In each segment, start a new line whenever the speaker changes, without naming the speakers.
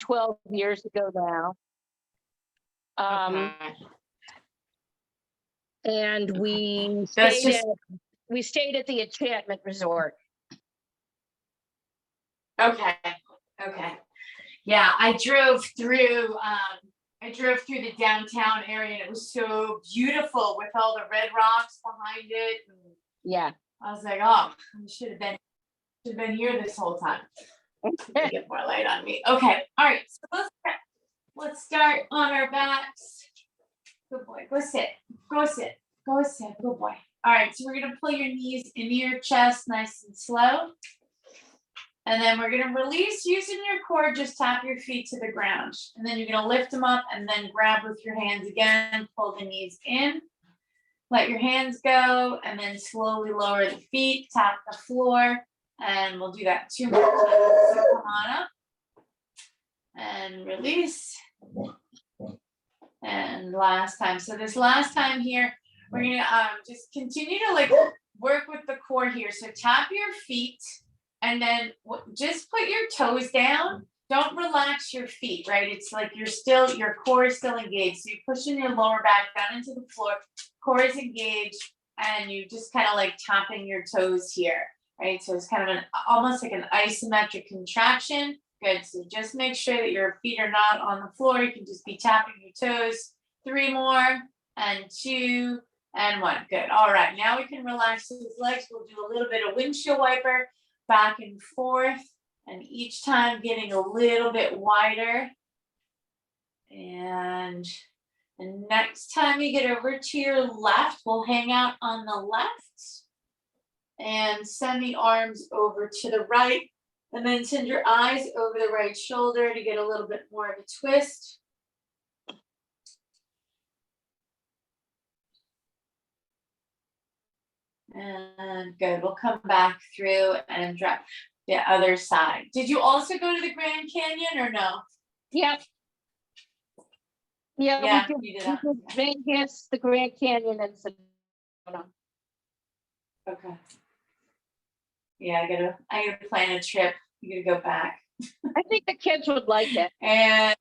12 years ago now.
Okay.
And we
That's
stayed
just
at the Enchantment Resort.
okay. Okay. Yeah, I drove through the downtown area and it was so beautiful with all the red rocks behind it. And
Yeah.
I was like, oh, I should have been here this whole time. To get more light on me. Okay. All right. So let's start on our backs. Good boy. Go sit. Go sit. Go sit. Good boy. All right. So we're gonna pull your knees into your chest, nice and slow. And then we're gonna release using your core. Just tap your feet to the ground, and then you're gonna lift them up, and then grab with your hands again. Pull the knees in. Let your hands go, and then slowly lower the feet. Tap the floor. And we'll do that 2 more times. So come on up and release. And last time. So this last time here, we're gonna just continue to like work with the core here. So tap your feet and then just put your toes down. Don't relax your feet, right? It's like your core is still engaged. So you're pushing your lower back down into the floor, core is engaged, and you just kind of like tapping your toes here. Right, so it's kind of almost like an isometric contraction. Good, so just make sure that your feet are not on the floor. You can just be tapping your toes. 3 more, and 2, and 1. Good, all right, now we can relax those legs. We'll do a little bit of windshield wiper, back and forth, and each time getting a little bit wider. And the next time you get over to your left, we'll hang out on the left. And send the arms over to the right, and then send your eyes over the right shoulder to get a little bit more of a twist. And good, we'll come back through and drop the other side. Did you also go to the Grand Canyon or no?
Yep.
Yeah,
we did Vegas, the Grand Canyon, and Sedona.
Okay. Yeah, I gotta plan a trip. You gotta go back.
I think the kids would like it.
And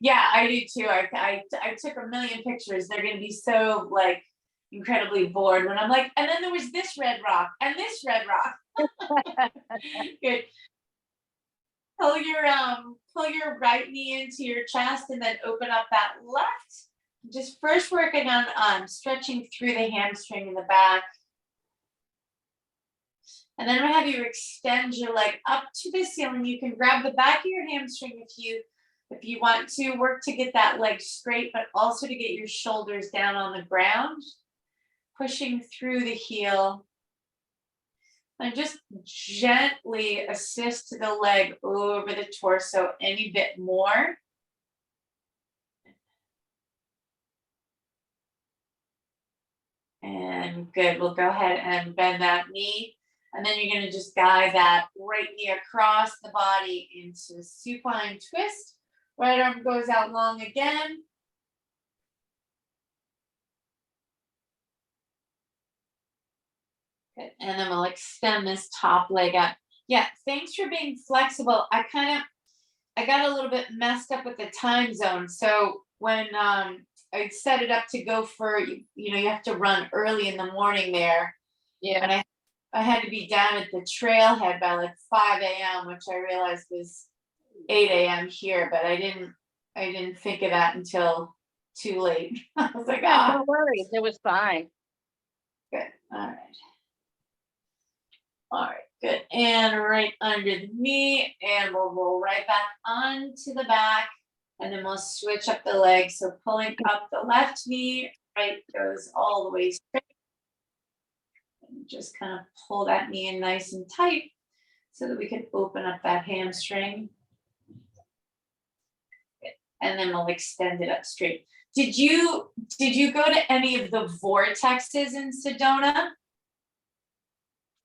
yeah, I do too. I took a million pictures. They're gonna be so like incredibly bored when I'm like, and then there was this red rock and this red rock. Good. Pull your right knee into your chest and then open up that left. Just first working on stretching through the hamstring in the back. And then I'm gonna have you extend your leg up to the ceiling. You can grab the back of your hamstring if you want to work to get that leg straight, but also to get your shoulders down on the ground, pushing through the heel. And just gently assist the leg over the torso any bit more. And good, we'll go ahead and bend that knee. And then you're gonna just guide that right knee across the body into a supine twist. Right arm goes out long again. Good, and then we'll extend this top leg up. Yeah, thanks for being flexible. I got a little bit messed up with the time zone. So when I set it up to go for, you have to run early in the morning there.
Yeah.
And I had to be down at the trailhead by like 5 a.m., which I realized was 8 a.m. here, but I didn't think of that until too late. I was like,
no worries, it was fine.
Good. All right, good. And right under the knee, and we'll roll right back onto the back, and then we'll switch up the leg. So pulling up the left knee, right goes all the way straight. Just kind of pull that knee in nice and tight so that we can open up that hamstring. And then we'll extend it up straight. Did you go to any of the vortexes in Sedona?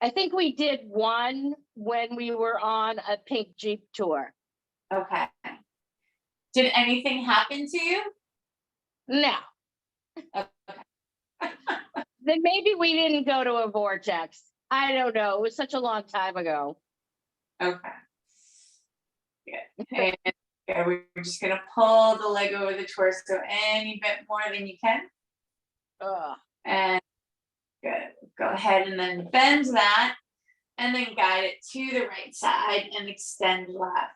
I think we did one when we were on a pink Jeep tour.
Okay. Did anything happen to you?
No.
Okay.
Then maybe we didn't go to a vortex. I don't know. It was such a long time ago.
Okay. And we're just gonna pull the leg over the torso any bit more than you can. And good. Go ahead and then bend that, and then guide it to the right side and extend left.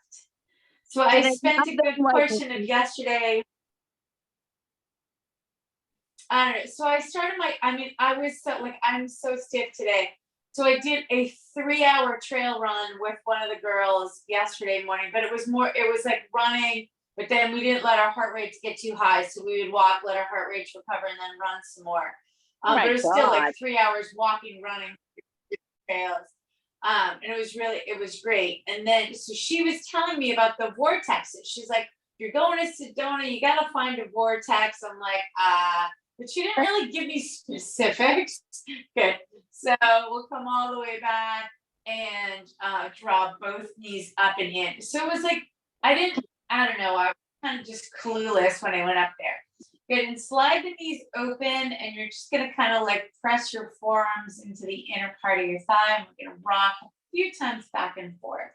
So I spent a good portion of yesterday. I don't know. So I started I was I'm so stiff today. So I did a 3-hour trail run with one of the girls yesterday morning, but it was like running, but then we didn't let our heart rates get too high. So we would walk, let our heart rates recover, and then run some more. But it was still like 3 hours walking, running trails. And it was great. And then, so she was telling me about the vortexes. She's like, you're going to Sedona, you got to find a vortex. I'm like, but she didn't really give me specifics. Good. So we'll come all the way back and draw both knees up and in. So it was like, I don't know, I was kind of just clueless when I went up there. Good, and slide the knees open, and you're just gonna kind of like press your forearms into the inner part of your thigh, and we're gonna rock a few times back and forth.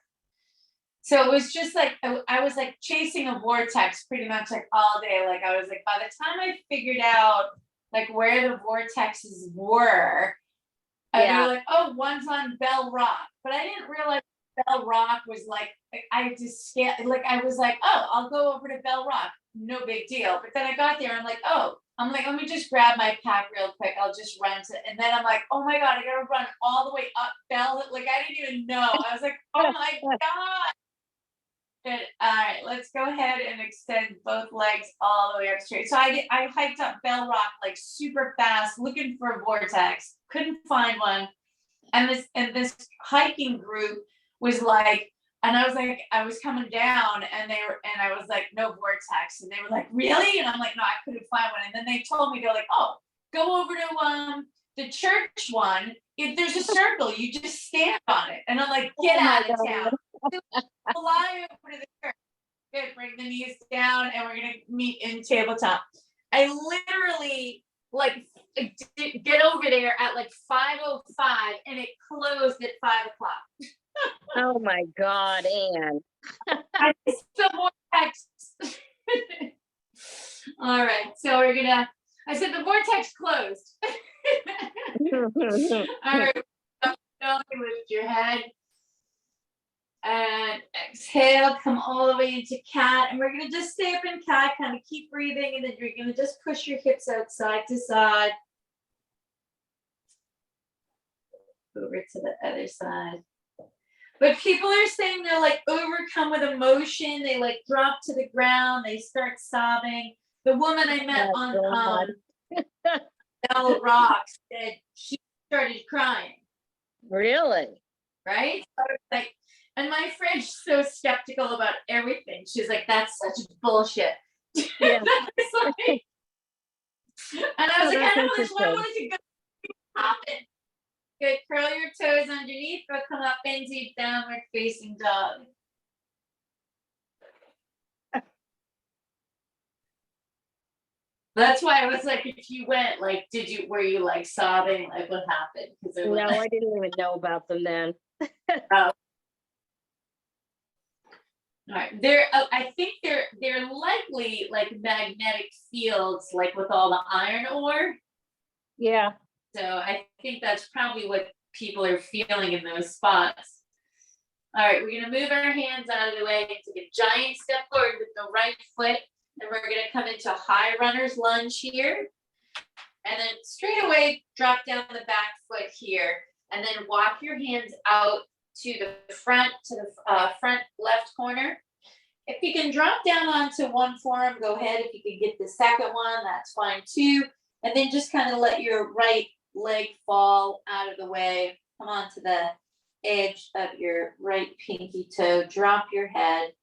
So it was just like, I was like chasing a vortex pretty much like all day. Like I was like, by the time I figured out like where the vortexes were, they were like, oh, one's on Bell Rock. But I didn't realize Bell Rock was like I just scared, like I was like, oh, I'll go over to Bell Rock. No big deal. But then I got there, I'm like, let me just grab my pack real quick. I'll just run to, and then I'm like, oh my God, I gotta run all the way up Bell. Like I didn't even know. I was like, oh my God. Good. All right, let's go ahead and extend both legs all the way up straight. So I hiked up Bell Rock like super fast, looking for a vortex. Couldn't find one. And this hiking group was like, and I was like, I was coming down, and I was like, no vortex. And they were like, really? And I'm like, no, I couldn't find one. And then they told me, they're like, oh, go over to the church one. If there's a circle, you just stand on it. And I'm like, get out of town. Fly over to the church. Good, bring the knees down, and we're gonna meet in tabletop. I literally like get over there at like 5:05, and it closed at 5 o'clock.
Oh my God, Anne.
I missed the vortex. All right, so I said the vortex closed. All right, lift your head. And exhale, come all the way into cat. And we're going to just stay up in cat, kind of keep breathing. And then you're going to just push your hips out side to side. Over to the other side. But people are saying they're like overcome with emotion. They like drop to the ground. They start sobbing. The woman I met on Bell Rock said she started crying.
Really?
Right? So I was like, and my friend's so skeptical about everything. She's like, that's such bullshit.
Yeah.
And I was like, I know, that's why I wanted to go happen. Good, curl your toes underneath, or come up into downward facing dog. That's why I was like, if you went, like, were you like sobbing? Like, what happened?
No, I didn't even know about them then.
All right, I think they're likely like magnetic fields, like with all the iron ore.
Yeah.
So I think that's probably what people are feeling in those spots. All right, we're gonna move our hands out of the way, take a giant step forward with the right foot, and we're gonna come into high runner's lunge here. And then straight away, drop down the back foot here, and then walk your hands out to the front left corner. If you can drop down onto one forearm, go ahead. If you can get the second one, that's fine too. And then just kind of let your right leg fall out of the way. Come onto the edge of your right pinky toe. Drop your head.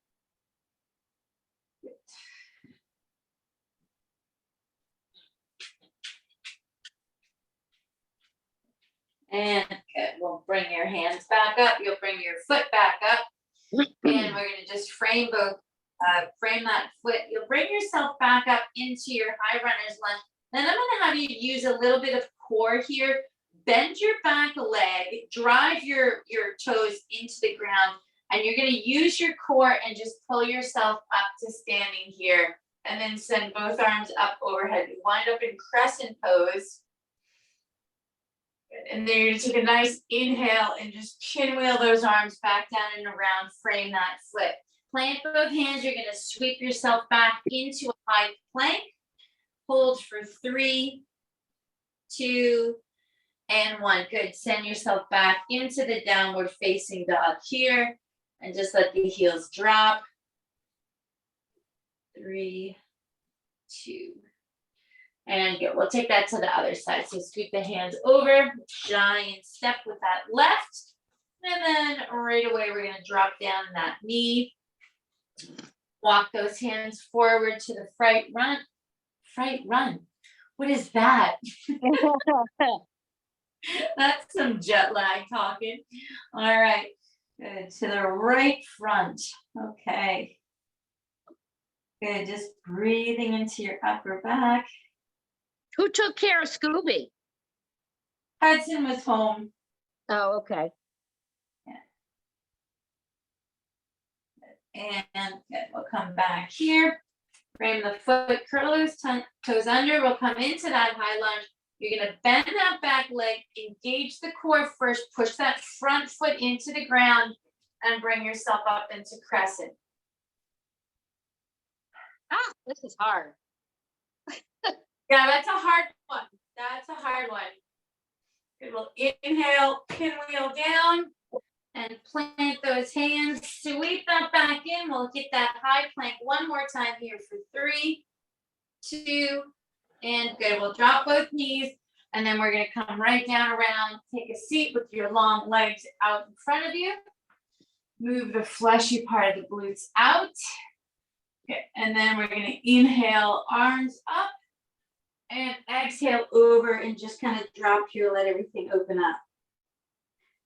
And good. We'll bring your hands back up. You'll bring your foot back up. And we're going to just frame that foot. You'll bring yourself back up into your high runner's lunge. Then I'm going to have you use a little bit of core here. Bend your back leg, drive your toes into the ground, And you're gonna use your core and just pull yourself up to standing here. And then send both arms up overhead. You wind up in crescent pose. Good. And then you're gonna take a nice inhale and just pinwheel those arms back down and around, frame that foot. Plant both hands, you're gonna sweep yourself back into a high plank. Hold for 3, 2, and 1. Good. Send yourself back into the downward facing dog here. And just let the heels drop. 3, 2, and good. We'll take that to the other side. So sweep the hands over, giant step with that left. And then right away, we're gonna drop down that knee. Walk those hands forward to the fright run. Fright run. What is that? That's some jet lag talking. All right. Good. To the right front. Okay. Good. Just breathing into your upper back.
Who took care of Scooby?
Hudson was home.
Oh, okay.
And good. We'll come back here. Frame the foot, curl those toes under. We'll come into that high lunge. You're going to bend that back leg, engage the core first, push that front foot into the ground, and bring yourself up into crescent.
Ah, this is hard.
Yeah, that's a hard one. That's a hard one. Good. We'll inhale, pinwheel down, and plant those hands. Sweep that back in. We'll get that high plank one more time here for 3, 2, and good. We'll drop both knees, and then we're going to come right down around. Take a seat with your long legs out in front of you. Move the fleshy part of the glutes out. Okay, and then we're going to inhale, arms up, and exhale over, and just kind of drop here, let everything open up.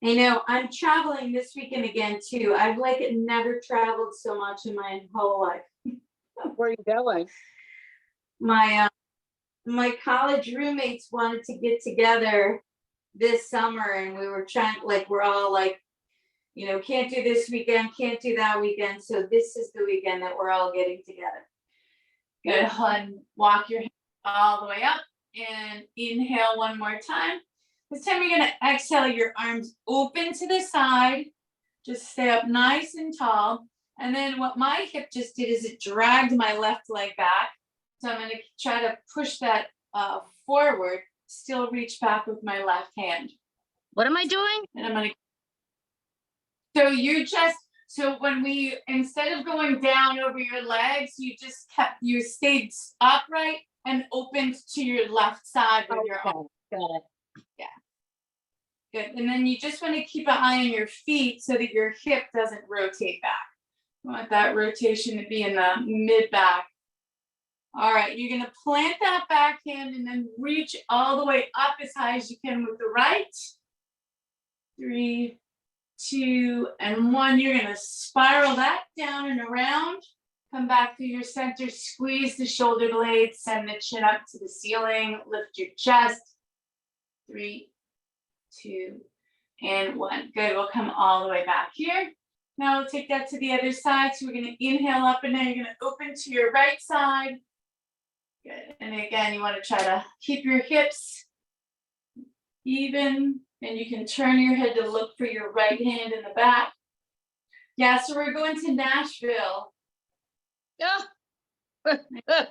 I know I'm traveling this weekend again too. I've never traveled so much in my whole life.
Where are you going?
My college roommates wanted to get together this summer, and we were trying, we're all can't do this weekend, can't do that weekend. So this is the weekend that we're all getting together. Good. And walk your hands all the way up and inhale one more time. This time you're going to exhale, your arms open to the side. Just stay up nice and tall. And then what my hip just did is it dragged my left leg back. So I'm going to try to push that forward, still reach back with my left hand.
What am I doing?
And I'm going to. So when instead of going down over your legs, you stayed upright and opened to your left side with your arm.
Got it.
Yeah. Good. And then you just want to keep an eye on your feet so that your hip doesn't rotate back. You want that rotation to be in the mid back. All right, you're going to plant that back hand and then reach all the way up as high as you can with the right. 3, 2, and 1. You're going to spiral that down and around. Come back to your center, squeeze the shoulder blades, send the chin up to the ceiling, lift your chest. 3, 2, and 1. Good. We'll come all the way back here. Now we'll take that to the other side. So we're going to inhale up, and then you're going to open to your right side. Good. And again, you want to try to keep your hips even, and you can turn your head to look for your right hand in the back. Yeah, so we're going to Nashville.
Yeah.
I know.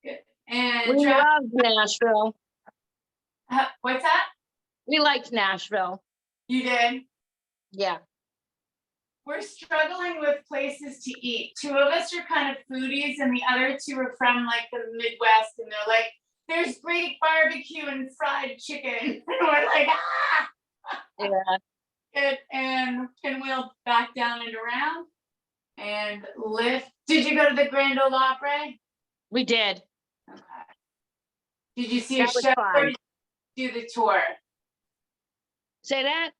Good. And
We love Nashville.
What's that?
We liked Nashville.
You did?
Yeah.
We're struggling with places to eat. 2 of us are kind of foodies, and the other 2 are from the Midwest, and they're like, there's great barbecue and fried chicken. And we're like, ah!
Yeah.
Good. And pinwheel back down and around. And lift. Did you go to the Grand Ole Opry?
We did.
Okay. Did you see
That
a
was
show
fun.
or did you do the tour?
Say that?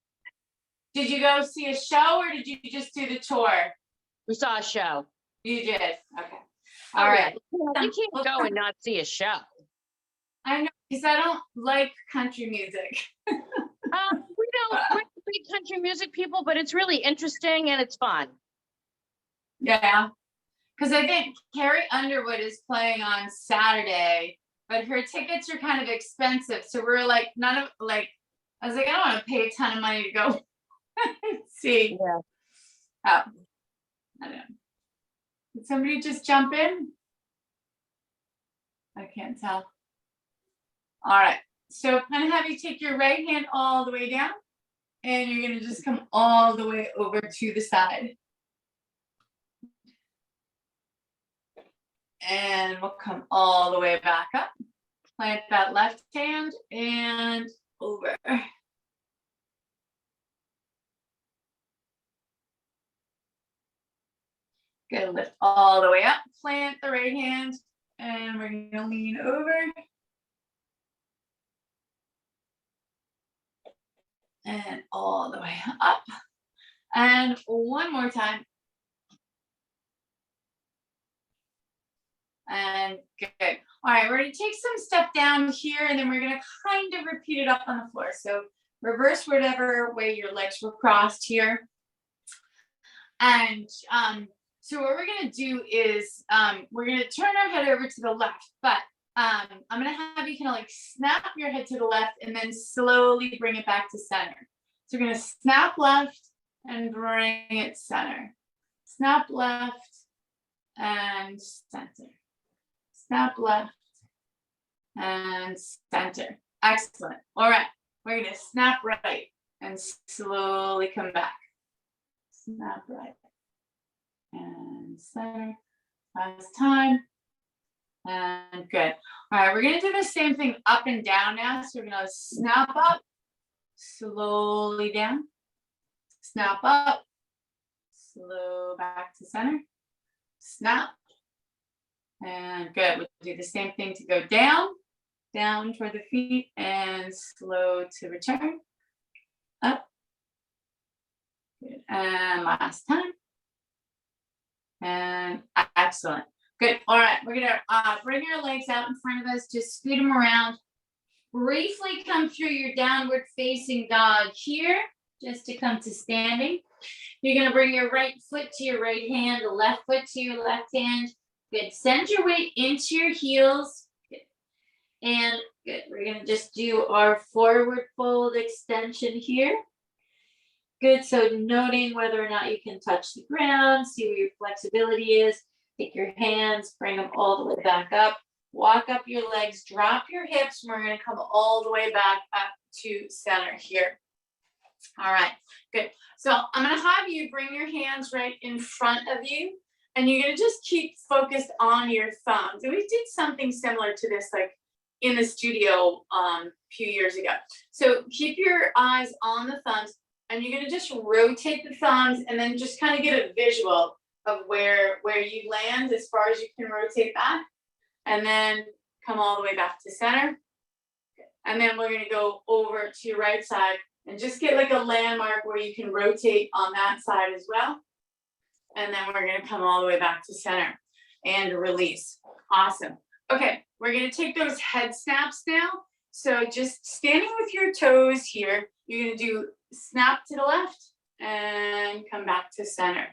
Did you go see a show or did you just do the tour?
We saw a show.
You did. Okay.
Oh,
All
yeah.
right.
You can't go and not see a show.
I know, because I don't like country music.
We don't. big country music people, but it's really interesting and it's fun.
Yeah. Because I think Carrie Underwood is playing on Saturday, but her tickets are kind of expensive. So we're like, I was like, I don't want to pay a ton of money to go see.
Yeah.
Oh, I don't know. Did somebody just jump in? I can't tell. All right. So I'm going to have you take your right hand all the way down, and you're going to just come all the way over to the side. And we'll come all the way back up. Plant that left hand and over. Good, lift all the way up. Plant the right hand, and we're gonna lean over. And all the way up. And one more time. And good. All right, we're gonna take some step down here, and then we're gonna kind of repeat it up on the floor. So reverse whatever way your legs were crossed here. And so what we're gonna do is we're gonna turn our head over to the left, but I'm gonna have you kind of like snap your head to the left and then slowly bring it back to center. So we're gonna snap left and bring it center. Snap left and center. Snap left and center. Excellent. All right, we're gonna snap right and slowly come back. Snap right and center. Last time. And good. All right, we're gonna do the same thing up and down now. So we're gonna snap up, slowly down, snap up, slow back to center, snap, and good. We'll do the same thing to go down, down toward the feet, and slow to return, up, good. And last time, and excellent. Good. All right, we're gonna bring your legs out in front of us, just scoot them around. Briefly come through your downward facing dog here, just to come to standing. You're gonna bring your right foot to your right hand, the left foot to your left hand. Good. Send your weight into your heels. Good. And good. We're gonna just do our forward fold extension here. Good. So noting whether or not you can touch the ground, see where your flexibility is. Take your hands, bring them all the way back up. Walk up your legs, drop your hips, and we're gonna come all the way back up to center here. All right, good. So I'm gonna have you bring your hands right in front of you, and you're gonna just keep focused on your thumbs. And we did something similar to this like in the studio a few years ago. So keep your eyes on the thumbs, and you're gonna just rotate the thumbs and then just kind of get a visual of where you land as far as you can rotate back, and then come all the way back to center. And then we're gonna go over to your right side and just get like a landmark where you can rotate on that side as well. And then we're gonna come all the way back to center and release. Awesome. Okay, we're gonna take those head snaps now. So just standing with your toes here, you're gonna do snap to the left and come back to center.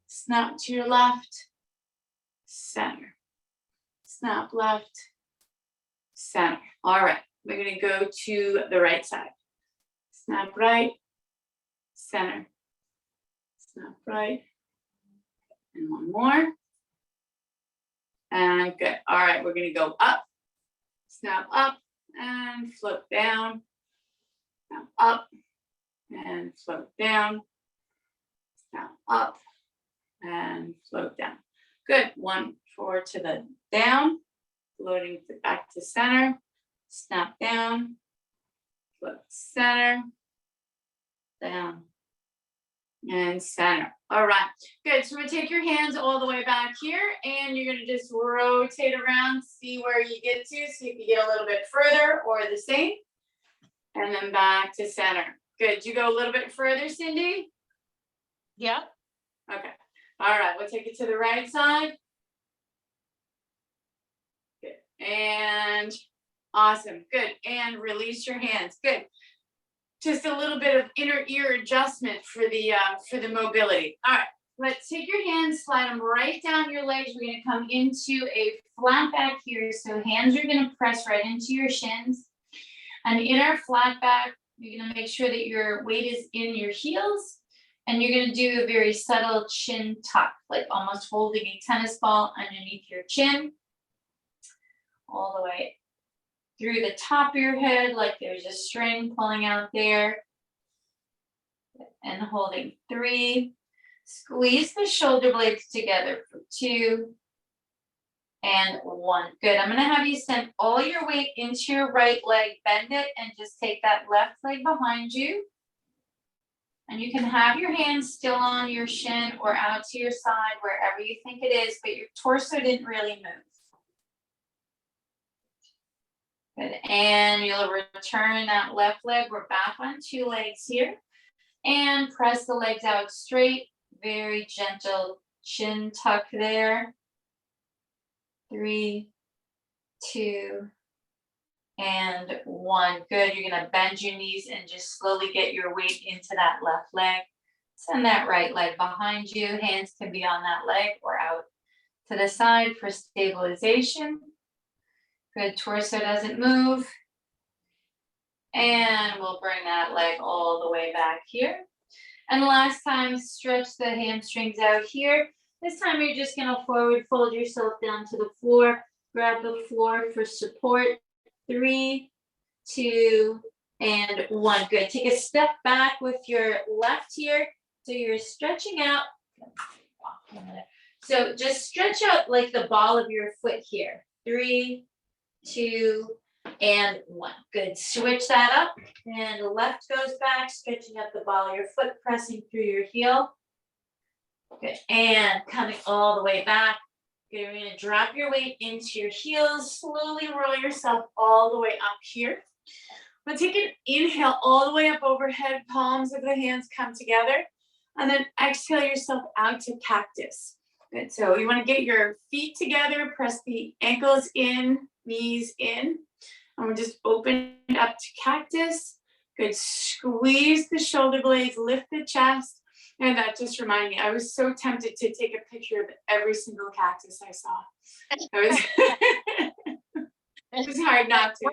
Snap to your left, center. Snap left, center. All right, we're gonna go to the right side. Snap right, center. Snap right, and one more. And good. All right, we're gonna go up, snap up, and float down. Snap up, and float down. Snap up, and float down. Good. 1, 4 to the down, floating back to center, snap down, float center, down, and center. All right, good. So we're gonna take your hands all the way back here, and you're gonna just rotate around, see where you get to, see if you get a little bit further or the same, and then back to center. Good. You go a little bit further, Cindy?
Yeah.
Okay. All right, we'll take it to the right side. Good. And awesome. Good. And release your hands. Good. just a little bit of inner ear adjustment for the mobility. All right, let's take your hands, slide them right down your legs. We're gonna come into a flat back here. So hands are gonna press right into your shins. And in our flat back, you're gonna make sure that your weight is in your heels. And you're gonna do a very subtle chin tuck, like almost holding a tennis ball underneath your chin. All the way through the top of your head, like there's a string pulling out there. And holding 3. Squeeze the shoulder blades together for 2 and 1. Good. I'm going to have you send all your weight into your right leg, bend it, and just take that left leg behind you. And you can have your hands still on your shin or out to your side, wherever you think it is, but your torso didn't really move. Good. And you'll return that left leg. We're back on 2 legs here. And press the legs out straight. Very gentle chin tuck there. 3, 2, and 1. Good. You're going to bend your knees and just slowly get your weight into that left leg. Send that right leg behind you. Hands can be on that leg or out to the side for stabilization. Good. Torso doesn't move. And we'll bring that leg all the way back here. And last time, stretch the hamstrings out here. This time you're just gonna forward fold yourself down to the floor. Grab the floor for support. 3, 2, and 1. Good. Take a step back with your left here. So you're stretching out. So just stretch out like the ball of your foot here. 3, 2, and 1. Good. Switch that up. And the left goes back, stretching up the ball of your foot, pressing through your heel. Good. And coming all the way back. Good. You're going to drop your weight into your heels. Slowly roll yourself all the way up here. But take an inhale all the way up overhead. Palms of the hands come together. And then exhale yourself out to cactus. Good. So you want to get your feet together. Press the ankles in, knees in. And we're just open up to cactus. Good. Squeeze the shoulder blades, lift the chest. And that just reminded me, I was so tempted to take a picture of every single cactus I saw. It was hard not to.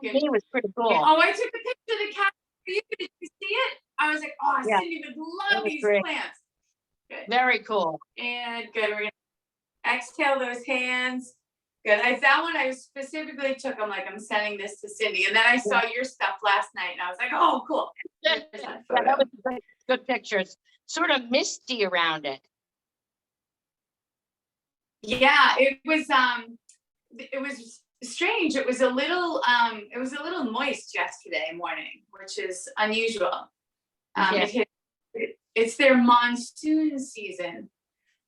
It was pretty cool.
Oh, I took a picture of the cactus for you. Did you see it? I was like, oh,
Yeah.
Cindy would love these
great.
plants. Good.
Very cool.
And good. We're going to exhale those hands. Good. That one I specifically took. I'm like, I'm sending this to Cindy. And then I saw your stuff last night and I was like, oh, cool.
Yeah, that was good pictures. Sort of misty around it.
Yeah, it was strange. It was a little moist yesterday morning, which is unusual. It's their monsoon season,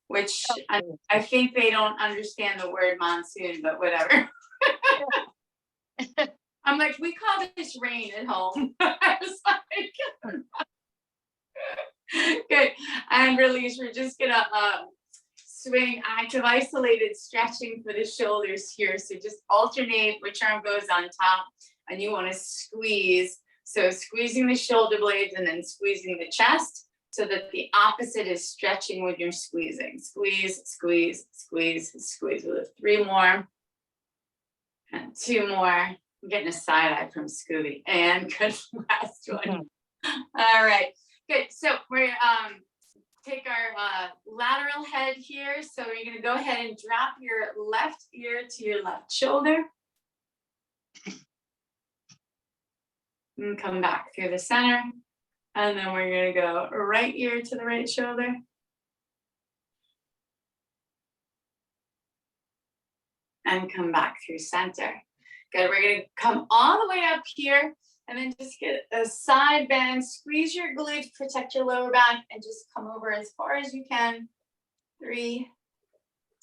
which I think they don't understand the word monsoon, but whatever. I'm like, we call this rain at home. I was like, good. And release. We're just gonna swing active isolated stretching for the shoulders here. So just alternate which arm goes on top, and you want to squeeze. So squeezing the shoulder blades and then squeezing the chest so that the opposite is stretching when you're squeezing. Squeeze, squeeze, squeeze, squeeze. We'll have 3 more and 2 more. I'm getting a side eye from Scooby. And good. Last one. All right. Good. So we're take our lateral head here. So you're going to go ahead and drop your left ear to your left shoulder. And come back through the center. And then we're going to go right ear to the right shoulder. And come back through center. Good. We're going to come all the way up here. And then just get a side bend, squeeze your glutes, protect your lower back, and just come over as far as you can. 3,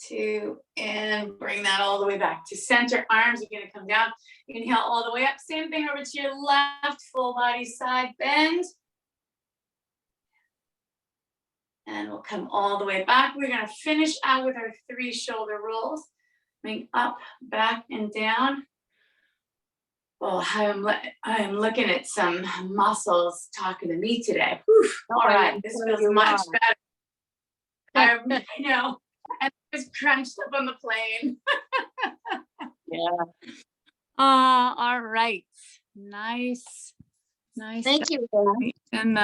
2, and bring that all the way back to center. Arms are going to come down. Inhale all the way up. Same thing over to your left, full body side bend. And we'll come all the way back. We're going to finish out with our 3 shoulder rolls. Bring up, back, and down. Well, I'm looking at some muscles talking to me today. Whew. All right, this feels
You
much
are.
better. I know. And I was crunched up on the plane.
Yeah.
All right. Nice.
Thank you. Anna.
And